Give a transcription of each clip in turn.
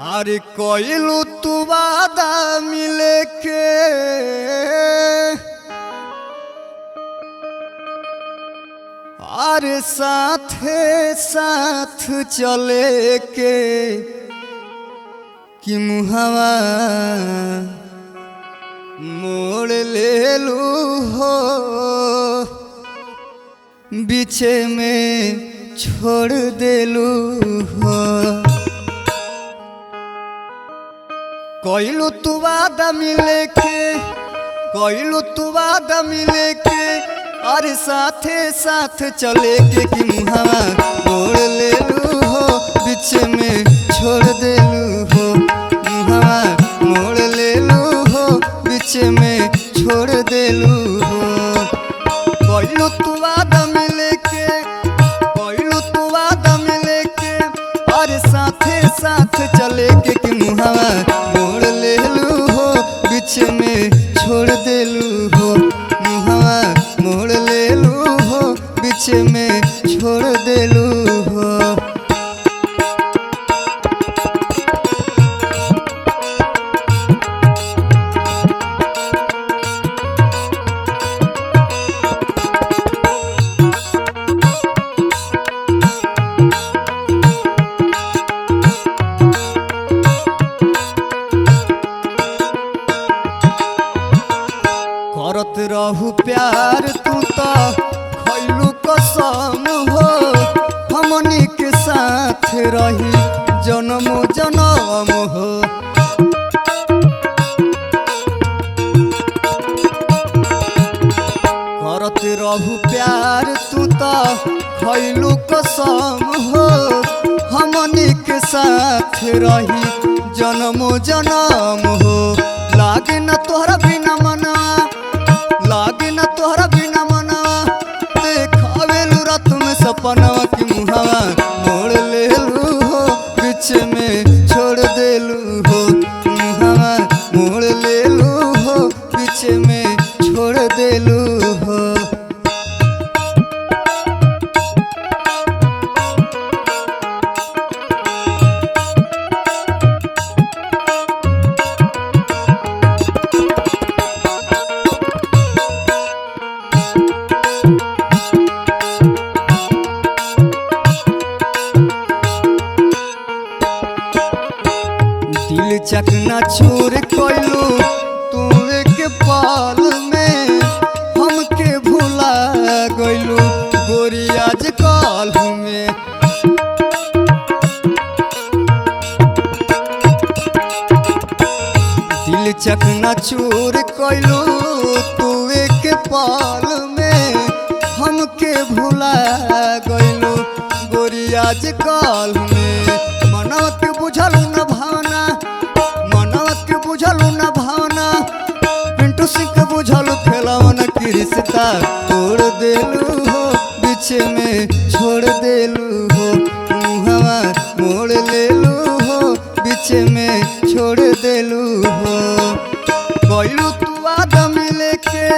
अरे कोइलू तू वादा मिले के अरे साथे साथ चले के कि मुहावा मोड़ ले लू हो बीचे में छोड़ देलू हो। कोइलू तू वादा मिले के कोइलू तू वादा मिले के अरे साथे साथ चले के कि मुहावा मोड़ ले लू हो बीच में छोड़ देलू हो। मुहावा मोड़ ले लू हो बीच में छोड़ देलू हो। कोइलू तू वादा मिले के कोइलू तू वादा मिले के अरे साथे साथ चले के कि मुहावा मोड़ ले लू हो बीच में छोड़ देलू हो। मुहावा मोड़ ले लू हो बीच में छोड़ देलू हो। करत रहू प्यार तू तो खैलू कसम हो हमनी के साथ रही जन्म जन्म हो। करत रहू प्यार तू तो खैलू कसम हो हमनी के साथ रही जन्म जन्म हो। लागे न तोहरा बिना मना लागे न तोहरा बिना मना देखावेलू रात में सपनवा कि मुहावा मोड़ ले लू हो बीच में छोड़ देलू हो। मुहावा मोड़ ले लू हो बीच में छोड़ देलू हो। दिल चकना चूर कोइलू तू एक पाल में हमके भुला गइलू गोरी आज काल में। दिल चकना चूर कोइलू तू एक पाल में हमके भुला गइलू गोरी आज काल में। मनवा के बुझलू न भावना मनवा के बुझलू न भावना पिंटू सिंह के बुझलू खेलौना की रिश्ता तोड़ देलू हो बीच में छोड़ देलू हो। मुहावा मोड़ लेलू हो बीच में छोड़ देलू हो। कोइलू तू वादा मिले के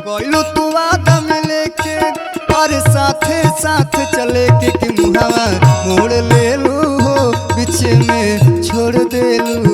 कोइलू तू वादा मिले के और साथे साथ चले के कि मुहावा मोड़ लेलू हो बीच में छोड़ देलू